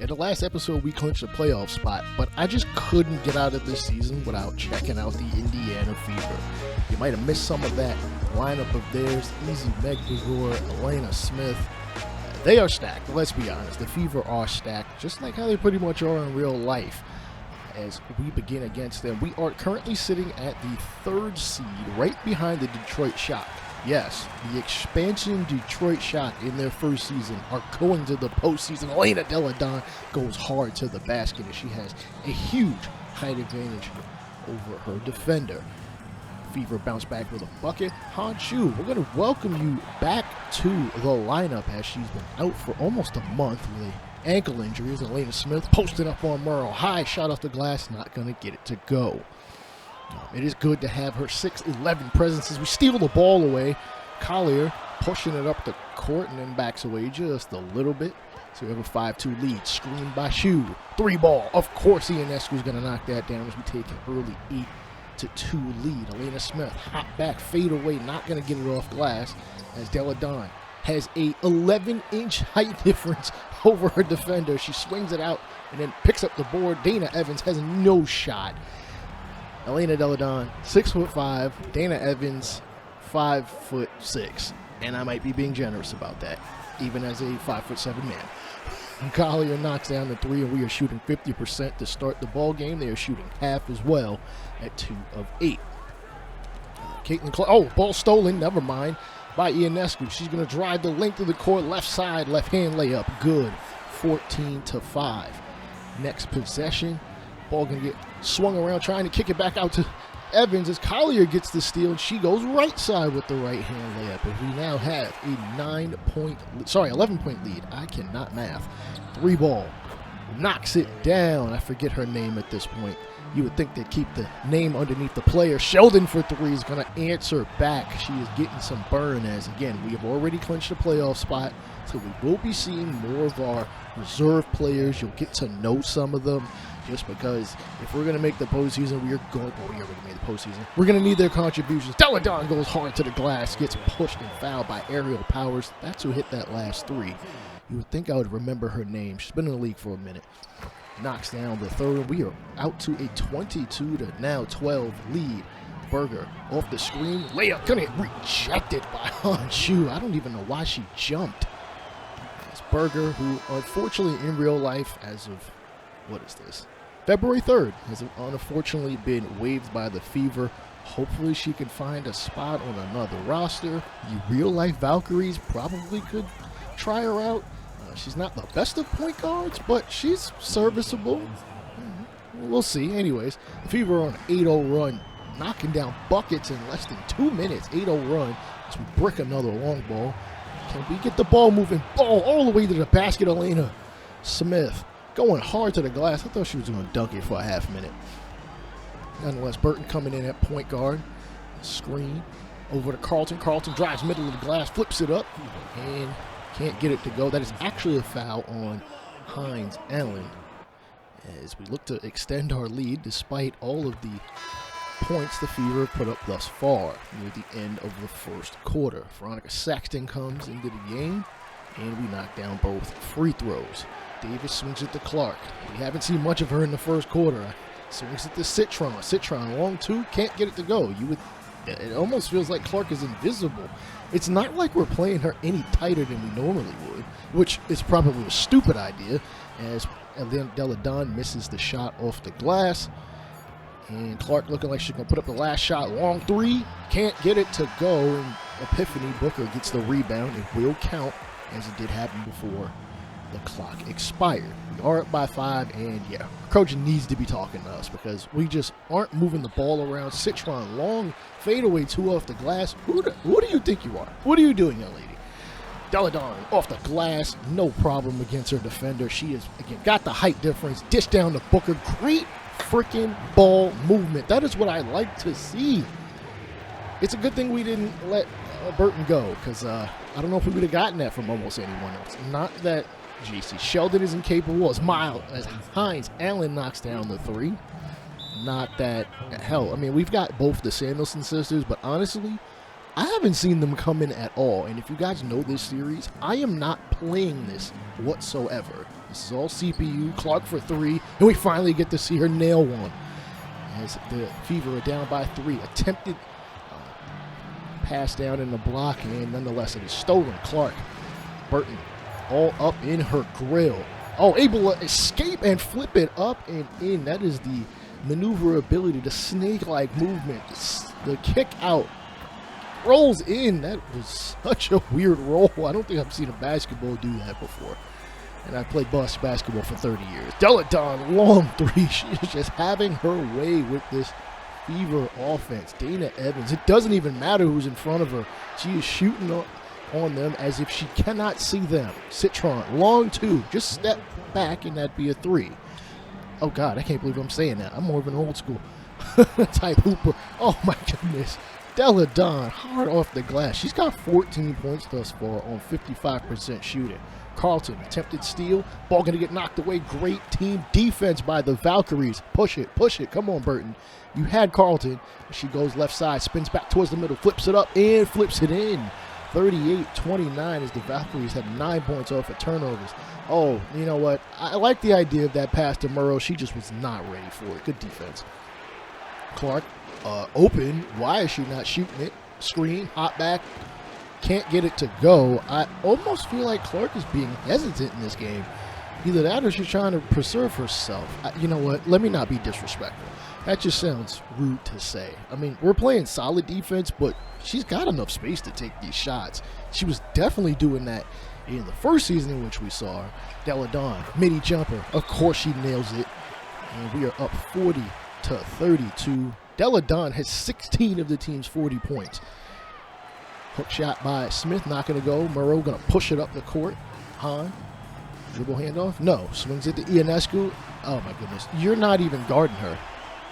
In the last episode, we clinched a playoff spot, but I just couldn't get out of this season without checking out the Indiana Fever. You might have missed some of that lineup of theirs. Easy Megdegor, Elena Smith. They are stacked, let's be honest. The Fever are stacked, just like how they pretty much are in real life. As we begin against them, we are currently sitting at the 3rd seed, right behind the Detroit Shock. Yes, the expansion Detroit Shock in their first season are going to the postseason. Elena Delle Donne goes hard to the basket, and she has a huge height advantage over her defender. Fever bounce back with a bucket. Honshu, we're going to welcome you back to the lineup as she's been out for almost a month with an ankle injury. Elena Smith posted up on Merle. High shot off the glass, not going to get it to go. It is good to have her 6'11" presence as we steal the ball away. Collier pushing it up the court and then backs away just a little bit. So we have a 5-2 lead. Screened by Shu. 3 ball. Of course Ionescu's going to knock that down as we take an early 8-2 lead. Elena Smith, hop back, fade away, not going to get it off glass as Delle Donne has a 11-inch height difference over her defender. She swings it out and then picks up the board. Dana Evans has no shot. Elena Delle Donne, 6'5", Dana Evans, 5'6", and I might be being generous about that, even as a 5'7" man. Collier knocks down the 3, and we are shooting 50% to start the ball game. They are shooting half as well at 2 of 8. Caitlin Clark, ball stolen, never mind, by Ionescu. She's going to drive the length of the court, left side, left hand layup, good, 14-5. Next possession. Ball going to get swung around, trying to kick it back out to Evans as Collier gets the steal, and she goes right side with the right hand layup. And we now have a 11-point lead. I cannot math. 3 ball. Knocks it down. I forget her name at this point. You would think they'd keep the name underneath the player. Sheldon for 3 is going to answer back. She is getting some burn as, again, we have already clinched a playoff spot. So we will be seeing more of our reserve players. You'll get to know some of them. Just because if we're going to make the postseason, we already made the postseason. We're going to need their contributions. Delle Donne goes hard to the glass, gets pushed and fouled by Aerial Powers. That's who hit that last 3. You would think I would remember her name. She's been in the league for a minute. Knocks down the 3rd. We are out to a 22-12 lead. Berger off the screen. Layup going to get rejected by Honshu. I don't even know why she jumped. It's Berger, who unfortunately in real life, as of, what is this? February 3rd, has unfortunately been waived by the Fever. Hopefully she can find a spot on another roster. The real-life Valkyries probably could try her out. She's not the best of point guards, but she's serviceable. We'll see. Anyways, the Fever are on an 8-0 run, knocking down buckets in less than 2 minutes. 8-0 run as we brick another long ball. Can we get the ball moving? Ball all the way to the basket. Elena Smith going hard to the glass. I thought she was going to dunk it for a half minute. Nonetheless, Burton coming in at point guard. Screen over to Carlton. Carlton drives middle of the glass, flips it up, and can't get it to go. That is actually a foul on Hines Allen as we look to extend our lead despite all of the points the Fever put up thus far near the end of the first quarter. Veronica Saxton comes into the game, and we knock down both free throws. Davis swings it to Clark. We haven't seen much of her in the first quarter. Swings it to Citron. Citron, long 2, can't get it to go. It almost feels like Clark is invisible. It's not like we're playing her any tighter than we normally would, which is probably a stupid idea, as Delle Donne misses the shot off the glass. And Clark looking like she's going to put up the last shot. Long 3, can't get it to go. And Epiphany Booker gets the rebound. It will count, as it did happen before the clock expired. We are up by 5, and yeah, Trojan needs to be talking to us because we just aren't moving the ball around. Citron, long fadeaway 2 off the glass. Who do you think you are? What are you doing, young lady? Delle Donne off the glass, no problem against her defender. She has, again, got the height difference. Dish down to Booker. Great freaking ball movement. That is what I like to see. It's a good thing we didn't let Burton go because I don't know if we would have gotten that from almost anyone else. Not that JC Sheldon is incapable as Hines Allen knocks down the 3. Not that, hell, I mean, we've got both the Samuelson sisters, but honestly, I haven't seen them come in at all. And if you guys know this series, I am not playing this whatsoever. This is all CPU. Clark for three, and we finally get to see her nail one. As the Fever are down by 3. Attempted pass down in the block, and nonetheless it is stolen. Clark, Burton, all up in her grill. Oh, able to escape and flip it up and in. That is the maneuverability, the snake-like movement, the kick out. Rolls in. That was such a weird roll. I don't think I've seen a basketball do that before. And I've played basketball for 30 years. Deladon, long three. She is just having her way with this Fever offense. Dana Evans, it doesn't even matter who's in front of her. She is shooting on them as if she cannot see them. Citron, long two. Just step back and that'd be a three. Oh, God, I can't believe I'm saying that. I'm more of an old school type hooper. Oh, my goodness. Deladon, hard off the glass. She's got 14 points thus far on 55% shooting. Carlton, attempted steal. Ball going to get knocked away. Great team defense by the Valkyries. Push it, push it. Come on, Burton. You had Carlton. She goes left side, spins back towards the middle, flips it up, and flips it in. 38-29 as the Valkyries have 9 points off of turnovers. Oh, you know what? I like the idea of that pass to Murrow. She just was not ready for it. Good defense. Clark, open. Why is she not shooting it? Screen, hot back. Can't get it to go. I almost feel like Clark is being hesitant in this game. Either that or she's trying to preserve herself. You know what? Let me not be disrespectful. That just sounds rude to say. I mean, we're playing solid defense, but she's got enough space to take these shots. She was definitely doing that in the first season in which we saw her. Deladon, midi jumper. Of course she nails it. And we are up 40-32. Deladon has 16 of the team's 40 points. Hook shot by Smith, not going to go. Moreau going to push it up the court. Hahn, dribble handoff. No, swings it to Ionescu. Oh, my goodness. You're not even guarding her.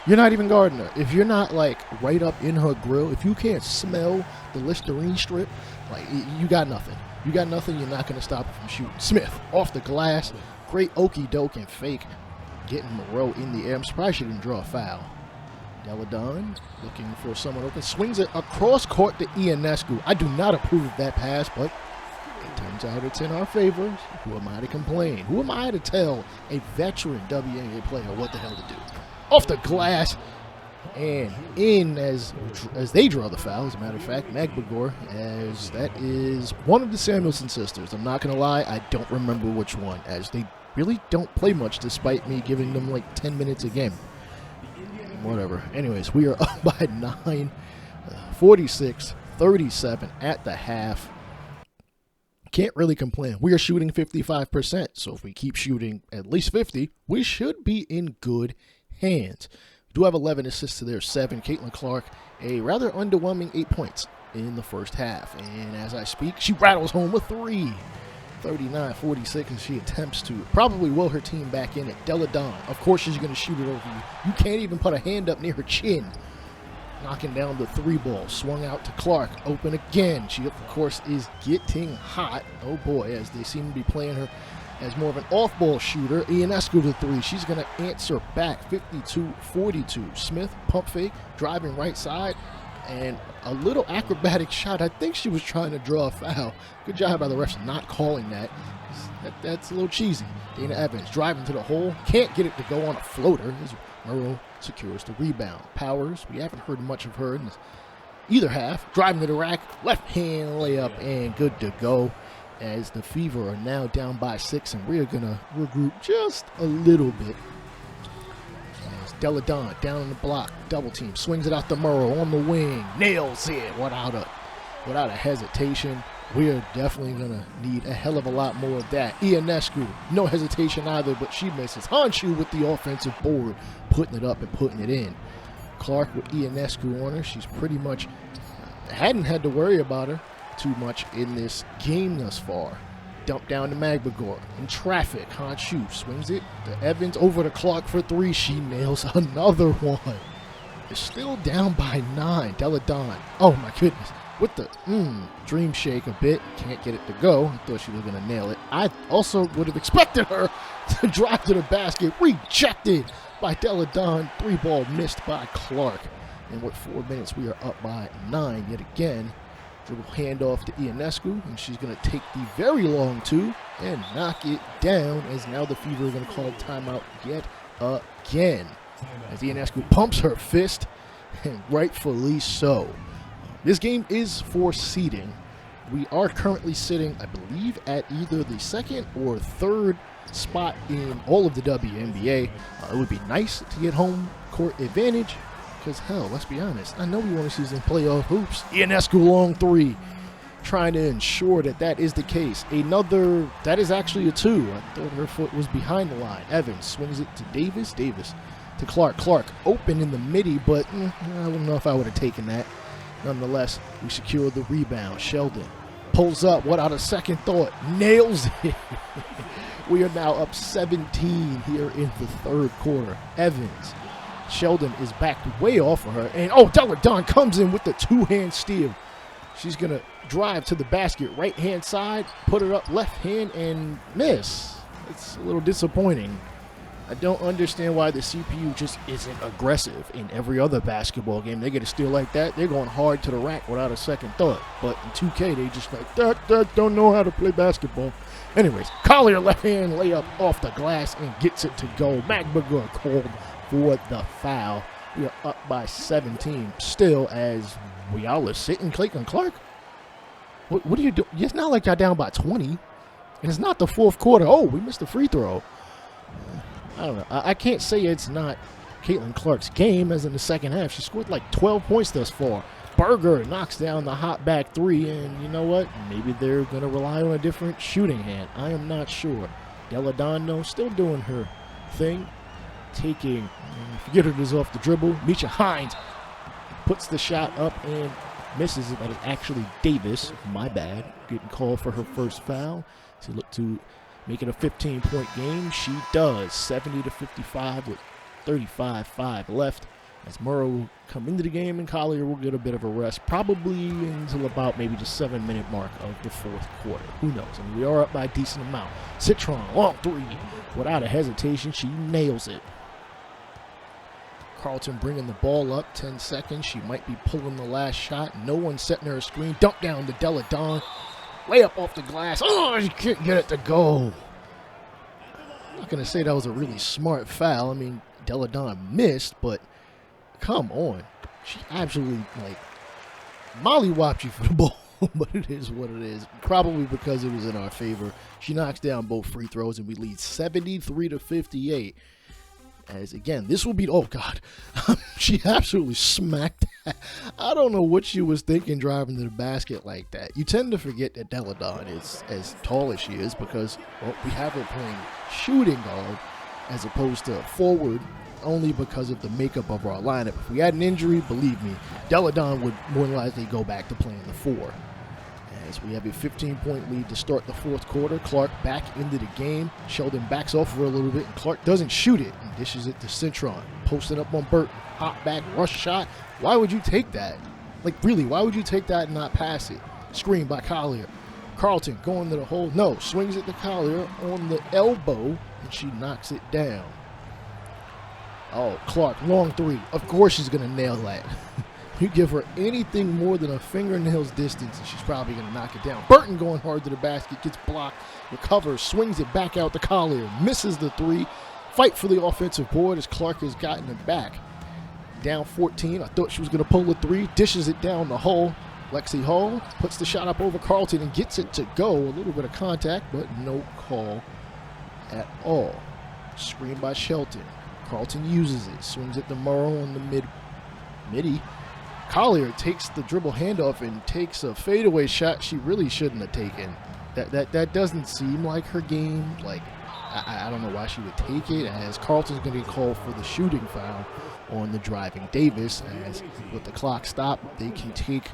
You're not even guarding her. If you're not, like, right up in her grill, if you can't smell the Listerine strip, like, you got nothing. You got nothing. You're not going to stop her from shooting. Smith, off the glass. Great okey-doke and fake. Getting Moreau in the air. I'm surprised she didn't draw a foul. Deladon looking for someone open. Swings it across court to Ionescu. I do not approve of that pass, but it turns out it's in our favor. Who am I to complain? Who am I to tell a veteran WNBA player what the hell to do? Off the glass and in as they draw the foul. As a matter of fact, Magbagor, as that is one of the Samuelson sisters. I'm not going to lie, I don't remember which one, as they really don't play much despite me giving them like 10 minutes a game. Whatever. Anyways, we are up by 9, 46-37 at the half. Can't really complain. We are shooting 55%, so if we keep shooting at least 50, we should be in good hands. We do have 11 assists to their 7. Caitlin Clark, a rather underwhelming 8 points in the first half. And as I speak, she rattles home a 3. 39-46, and she attempts to probably will her team back in it. Deladon, of course she's going to shoot it over you. You can't even put a hand up near her chin. Knocking down the 3 ball. Swung out to Clark. Open again. She, of course, is getting hot. Oh, boy, as they seem to be playing her as more of an off-ball shooter. Ionescu to 3. She's going to answer back. 52-42. Smith, pump fake, driving right side. And a little acrobatic shot. I think she was trying to draw a foul. Good job by the refs not calling that. That's a little cheesy. Dana Evans driving to the hole. Can't get it to go on a floater. As Murrow secures the rebound. Powers, we haven't heard much of her in either half. Driving to the rack. Left hand layup and good to go. As the Fever are now down by 6, and we are going to regroup just a little bit. Deladon down on the block, double team, swings it out to Murrow on the wing, nails it without a hesitation. We are definitely going to need a hell of a lot more of that. Ionescu, no hesitation either, but she misses. Honshu with the offensive board, putting it up and putting it in. Clark with Ionescu on her. She's pretty much hadn't had to worry about her too much in this game thus far. Dump down to Magbagor. In traffic, Honshu swings it to Evans over to Clark for 3. She nails another one. It's still down by 9. Deladon. Oh my goodness. With the dream shake a bit. Can't get it to go. I thought she was going to nail it. I also would have expected her to drive to the basket. Rejected by Deladon. 3 ball missed by Clark. And with 4 minutes, we are up by 9 yet again. Dribble handoff to Ionescu, and she's going to take the very long two and knock it down, as now the Fever are going to call a timeout yet again. As Ionescu pumps her fist, and rightfully so. This game is for seeding. We are currently sitting, I believe, at either the second or third spot in all of the WNBA. It would be nice to get home court advantage, because hell, let's be honest, I know we want to see some playoff hoops. Ionescu long three, trying to ensure that that is the case. Another, that is actually a two. I thought her foot was behind the line. Evans swings it to Davis. Davis to Clark. Clark open in the midi, but I don't know if I would have taken that. Nonetheless, we secure the rebound. Sheldon pulls up without a second thought, nails it. We are now up 17 here in the third quarter. Evans, Sheldon is backed way off of her, and Della Don comes in with the two-hand steal. She's going to drive to the basket, right-hand side, put it up left hand, and miss. It's a little disappointing. I don't understand why the CPU just isn't aggressive in every other basketball game. They get a steal like that, they're going hard to the rack without a second thought. But in 2K, they just like, that don't know how to play basketball. Anyways, Collier left-hand layup off the glass and gets it to go. McBagor called for the foul. We are up by 17 still, as we all are sitting Clayton Clark. What are you doing? It's not like y'all down by 20. And it's not the fourth quarter. Oh, we missed the free throw. I don't know. I can't say it's not Caitlin Clark's game, as in the second half. She scored like 12 points thus far. Berger knocks down the hot back three, and you know what? Maybe they're going to rely on a different shooting hand. I am not sure. Della Don, still doing her thing. Taking, forget it is off the dribble. Misha Hines puts the shot up and misses it. That is actually Davis. My bad. Getting called for her first foul. To look to make it a 15-point game. She does. 70-55 with 35-5 left. As Murrow will come into the game, and Collier will get a bit of a rest, probably until about maybe the 7-minute mark of the fourth quarter. Who knows? I mean, we are up by a decent amount. Citron, long three. Without a hesitation, she nails it. Carlton bringing the ball up, 10 seconds. She might be pulling the last shot. No one setting her a screen. Dump down to Della Don. Layup off the glass. Oh, she can't get it to go. I'm not going to say that was a really smart foul. I mean, Della Don missed, but come on. She absolutely, mollywopped you for the ball, but it is what it is. Probably because it was in our favor. She knocks down both free throws, and we lead 73-58. As again, this will be, oh God, she absolutely smacked that. I don't know what she was thinking driving to the basket like that. You tend to forget that Della Don is as tall as she is, because we have her playing shooting guard as opposed to forward, only because of the makeup of our lineup. If we had an injury, believe me, Della Don would more than likely go back to playing the four. As we have a 15-point lead to start the fourth quarter. Clark back into the game. Sheldon backs off for a little bit, and Clark doesn't shoot it and dishes it to Citron. Posting up on Burton. Hop back, rush shot. Why would you take that? Really, why would you take that and not pass it? Screen by Collier. Carlton going to the hole. No, swings it to Collier on the elbow, and she knocks it down. Oh, Clark, long three. Of course she's going to nail that. You give her anything more than a fingernail's distance, and she's probably going to knock it down. Burton going hard to the basket, gets blocked, recovers, swings it back out to Collier, misses the three. Fight for the offensive board as Clark has gotten it back. Down 14. I thought she was going to pull a three, dishes it down the hole. Lexi Hall puts the shot up over Carlton and gets it to go. A little bit of contact, but no call at all. Screen by Shelton. Carlton uses it, swings it to Morrow on the midi. Collier takes the dribble handoff and takes a fadeaway shot she really shouldn't have taken. That doesn't seem like her game. I don't know why she would take it, as Carlton's going to get called for the shooting foul on the driving Davis. As with the clock stopped, they can take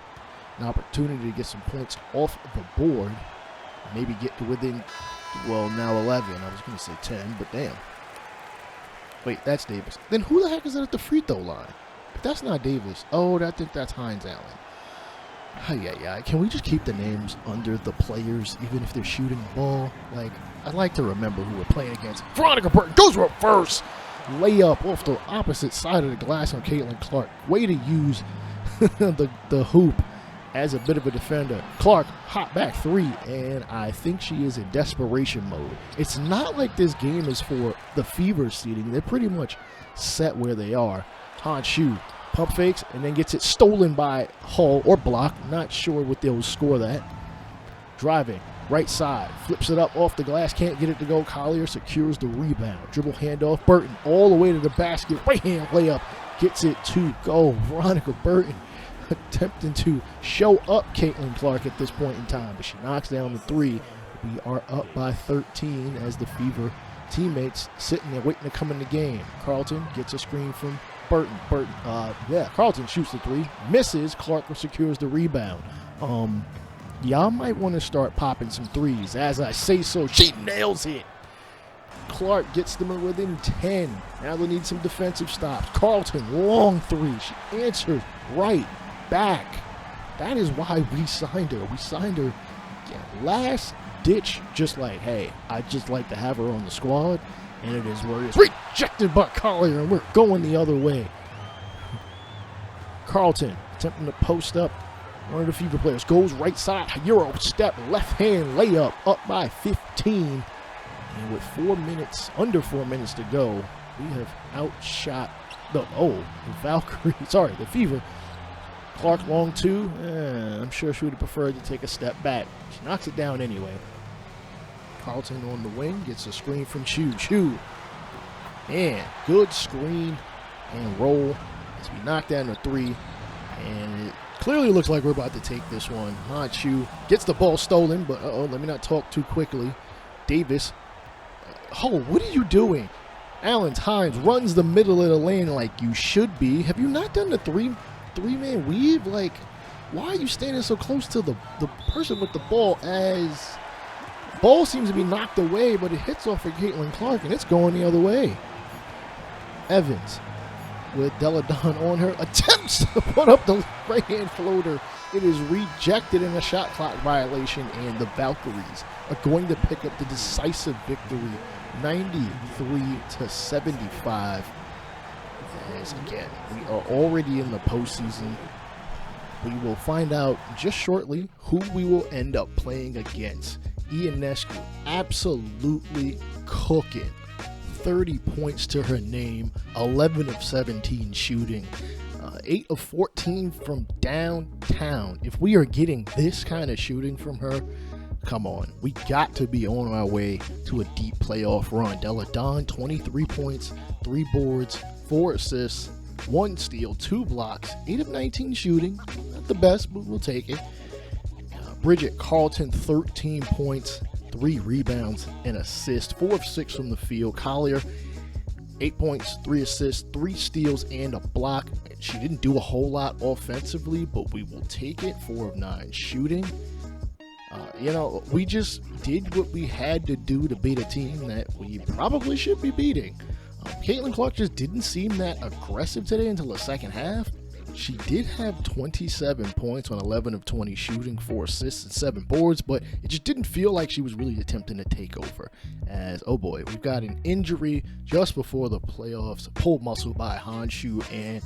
an opportunity to get some points off the board. Maybe get to within, now 11. I was going to say 10, but damn. Wait, that's Davis. Then who the heck is that at the free throw line? If that's not Davis, I think that's Hines Allen. Yeah. Can we just keep the names under the players, even if they're shooting the ball? I'd like to remember who we're playing against. Veronica Burton goes for a first. Layup off the opposite side of the glass on Caitlin Clark. Way to use the hoop as a bit of a defender. Clark, hot back three, and I think she is in desperation mode. It's not like this game is for the Fever seeding. They're pretty much set where they are. Han Shu pump fakes and then gets it stolen by Hull or block. Not sure what they'll score that. Driving, right side, flips it up off the glass, can't get it to go. Collier secures the rebound. Dribble handoff, Burton all the way to the basket. Right hand layup, gets it to go. Veronica Burton attempting to show up Caitlin Clark at this point in time, but she knocks down the three. We are up by 13 as the Fever teammates sitting there waiting to come in the game. Carlton gets a screen from Burton. Carlton shoots the three, misses. Clark secures the rebound. Y'all might want to start popping some threes. As I say so, she nails it. Clark gets them within 10. Now they need some defensive stops. Carlton, long three. She answers right back. That is why we signed her. We signed her last ditch, just like, hey, I'd just like to have her on the squad. And it is where it is rejected by Collier, and we're going the other way. Carlton attempting to post up. One of the Fever players goes right side, Euro step, left hand layup, up by 15. And with under 4 minutes to go, we have outshot the Valkyries. Sorry, the Fever. Clark long two. I'm sure she would have preferred to take a step back. She knocks it down anyway. Carlton on the wing gets a screen from Chu. And good screen and roll as we knock down the three. And it clearly looks like we're about to take this one. Han Chu gets the ball stolen, but let me not talk too quickly. Davis. What are you doing? Allen Hines runs the middle of the lane like you should be. Have you not done the three-man weave? Like, why are you standing so close to the person with the ball as ball seems to be knocked away, but it hits off of Caitlin Clark, and it's going the other way. Evans with Deladon on her, attempts to put up the right-hand floater. It is rejected in a shot clock violation, and the Valkyries are going to pick up the decisive victory, 93-75. As again, we are already in the postseason. We will find out just shortly who we will end up playing against. Ionescu absolutely cooking. 30 points to her name, 11 of 17 shooting, 8 of 14 from downtown. If we are getting this kind of shooting from her, come on. We got to be on our way to a deep playoff run. Deladon, 23 points, 3 boards, 4 assists, 1 steal, 2 blocks, 8 of 19 shooting. Not the best, but we'll take it. Bridget Carlton, 13 points, 3 rebounds, and assists, 4 of 6 from the field. Collier, 8 points, 3 assists, 3 steals, and a block. She didn't do a whole lot offensively, but we will take it. 4 of 9 shooting. We just did what we had to do to beat a team that we probably should be beating. Caitlin Clark just didn't seem that aggressive today until the second half. She did have 27 points on 11 of 20 shooting, 4 assists, and 7 boards, but it just didn't feel like she was really attempting to take over. As, oh boy, we've got an injury just before the playoffs, pulled muscle by Han Shu, and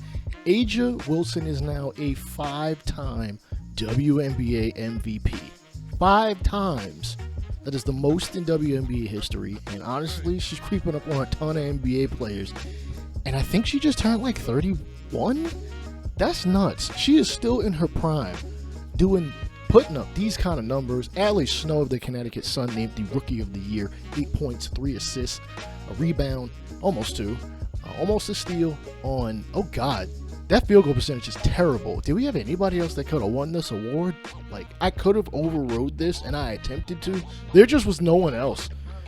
Aja Wilson is now a 5-time WNBA MVP. 5 times. That is the most in WNBA history, and honestly, she's creeping up on a ton of NBA players. And I think she just turned like 31? That's nuts. She is still in her prime, putting up these kind of numbers. Allie Snow of the Connecticut Sun named the Rookie of the Year. 8 points, 3 assists, a rebound, almost 2, almost a steal on, oh God, that field goal percentage is terrible. Did we have anybody else that could have won this award? Like, I could have overrode this, and I attempted to. There just was no one else.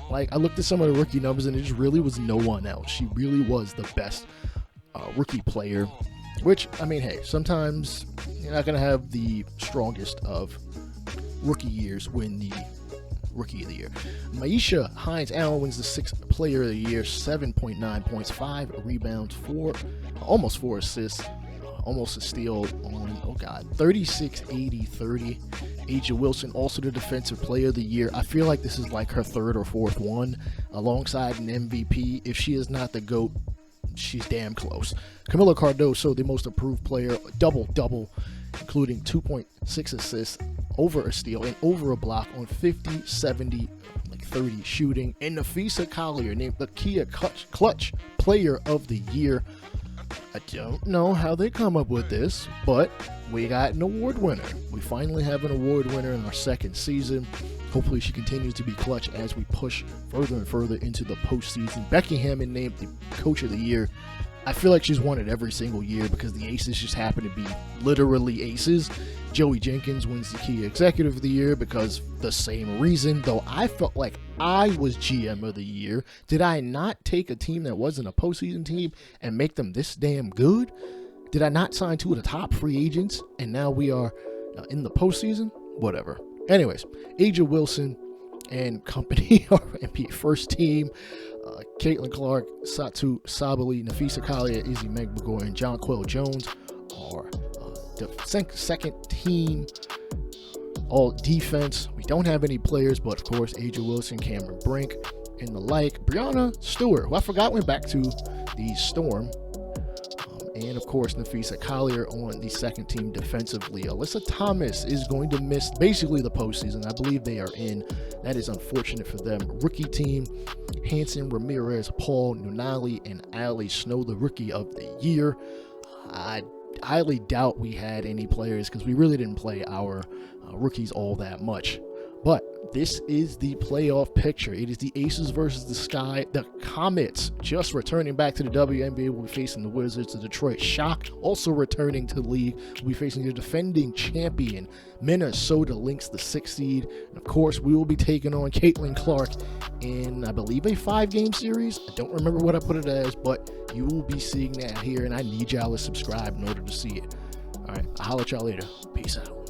Like, I looked at some of the rookie numbers, and there just really was no one else. She really was the best rookie player. Which, I mean, hey, sometimes you're not going to have the strongest of rookie years win the Rookie of the Year. Maisha Hines-Allen wins the 6th Player of the Year, 7.9 points, 5 rebounds, almost 4 assists, almost a steal on, 36-80-30. Aja Wilson, also the Defensive Player of the Year. I feel like this is like her 3rd or 4th one, alongside an MVP. If she is not the GOAT, she's damn close. Camila Cardoso, the most improved player, double-double, including 2.6 assists, over a steal, and over a block on 50, 70, 30 shooting. And Nafisa Collier, named the Kia Clutch Player of the Year. I don't know how they come up with this, but we got an award winner. We finally have an award winner in our second season. Hopefully she continues to be clutch as we push further and further into the postseason. Becky Hammond named the Coach of the Year. I feel like she's won it every single year because the aces just happen to be literally aces. Joey Jenkins wins the Kia Executive of the Year because the same reason, though I felt like I was GM of the Year. Did I not take a team that wasn't a postseason team and make them this damn good? Did I not sign two of the top free agents and now we are in the postseason? Whatever. Anyways, Aja Wilson and company are NBA first team. Caitlin Clark, Satu Sabali, Nafisa Collier, Izzy Megbagor, and Jonquel Jones are the second team all defense. We don't have any players, but of course, Aja Wilson, Cameron Brink, and the like. Brianna Stewart, who I forgot went back to the Storm. And of course, Nafisa Collier on the second team defensively. Alyssa Thomas is going to miss basically the postseason. I believe they are in. That is unfortunate for them. Rookie team, Hanson, Ramirez, Paul, Nunali, and Allie Snow, the Rookie of the Year. I highly doubt we had any players because we really didn't play our rookies all that much. But this is the playoff picture. It is the Aces versus the Sky. The Comets just returning back to the WNBA will be facing the Wizards. The Detroit Shock also returning to the league will be facing the defending champion Minnesota Lynx, the 6th seed. And of course, we will be taking on Caitlin Clark in, I believe, a 5-game series. I don't remember what I put it as, but you will be seeing that here, and I need y'all to subscribe in order to see it. All right, I'll holler at y'all later. Peace out.